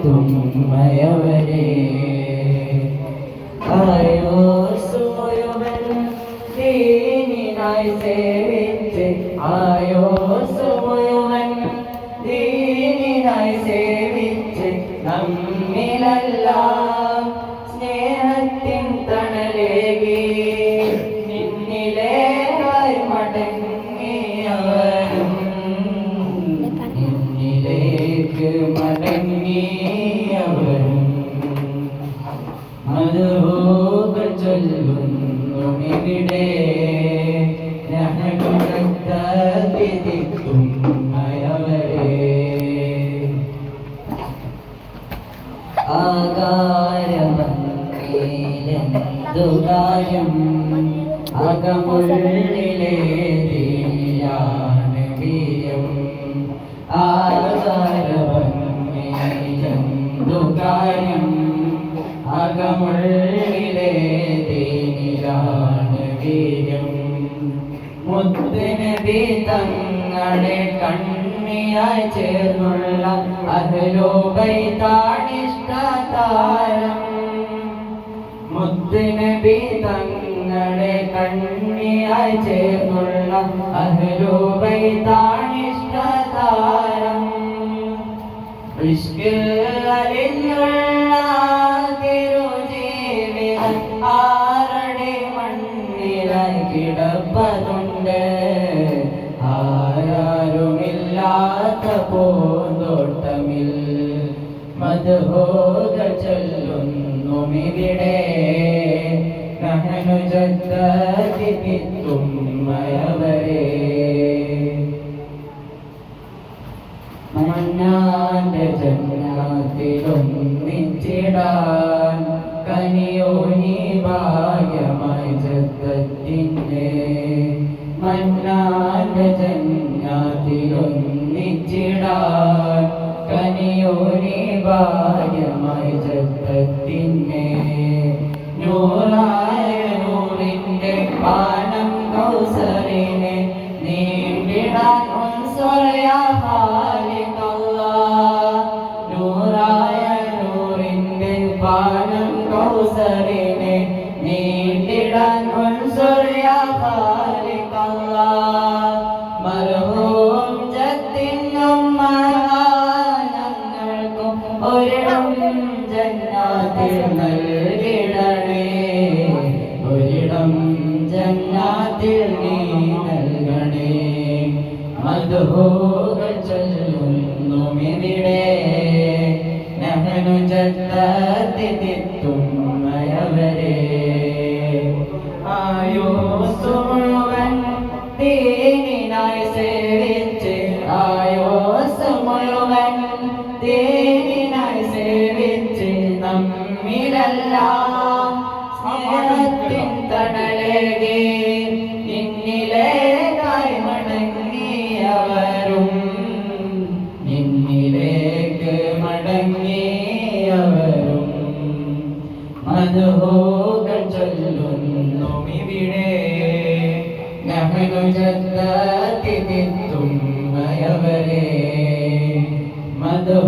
ജന്മയവരെ ആയോസ് മുഴുവൻ ദീനിനായി സേവിച്ച് ആയോസ് മുഴുവൻ ദീനിനായി സേവിച്ച് നമ്മിലെല്ലാം സ്നേഹത്തിൻ തണലേകി നിന്നിലേക്കായി മടങ്ങിയവരും മടങ്ങിയവരും മധുഹൂകൾ ചൊല്ലുന്നുമിവിടെ രഹകുലത്തിരിക്കും അയവരെ ആകാരമീലെന്തുകാര്യം അകമുള്ളിലെ ദിയാണ് വീര്യം ആകാരമീലെന്തുകാര്യം അകമുള്ളിലെ ദിയാണ് വീര്യം മുത്തുനബി തങ്ങളെ കണ്ണിയായി ചേർന്നുള്ള അഹ്ലുബൈത്താണിഷ്ടതാരം മുത്തുനബി തങ്ങളെ കണ്ണിയായി ചേർന്നുള്ള അഹ്ലുബൈത്താണിഷ്ടതാരം ഇഷ്കിൽ അലിഞ്ഞുള്ള തിരുജീവിതം ആരുടെ മണ്ണിലായി കിടപ്പതുണ്ട് ആരാരുമില്ലാത്ത പൂന്തോട്ടമിൽ മദ്ഹൂകൾ ചൊല്ലുന്നുമിവിടെ നഹ്നു ജദ്ദതിത്തും മയവരെ മന്നാന്റെ ജന്നാത്തിലൊന്നിച്ചിടാൻ കനിയോ നീ ഭാഗ്യമായി ജദ്ദത്തിൻ്റെ മന്നാന്റെ ജന്നാത്തിലൊന്നിച്ചിടാൻ കനിയോ നീ ഭാഗ്യമായി ജദ്ദത്തിൻ്റെ നൂറായ നൂറിൻ്റെ പാനം കൗസറിനെ നീണ്ടിടാൻ ഉൻസുറയാ പാനം കൗസറിനെ നീണ്ടിടാൻ ഉൻസുറയാ ഖാലിഖല്ലാഹ് മർഹൂം ജദ്ദിനും ഞങ്ങൾക്കും ഒരിടം ജന്നാത്തിൽ നൽകിടണേ ഒരിടം ജന്നാത്തിൽ നീ നൽകണേ മദ്ഹൂകൾ ചൊല്ലുന്നുമിവിടെ നഹ്നു ജദ്ദതിത്തും മയവരെ ആയോസ് മുഴുവൻ ദീനിനായി സേവിച്ച് ആയോസ് മുഴുവൻ ദീനിനായി സേവിച്ച് നമ്മിലെല്ലാം സ്നേഹത്തിൻ തണലേകി നിന്നിലേക്കായി മടങ്ങിയവരും നിന്നിലേക്ക് മടങ്ങിയവരും മദ്ഹൂകൾ ചൊല്ലുന്നുമിവിടെ നഹ്നു ജദ്ദതിത്തും മയവരെ മദ്ഹൂ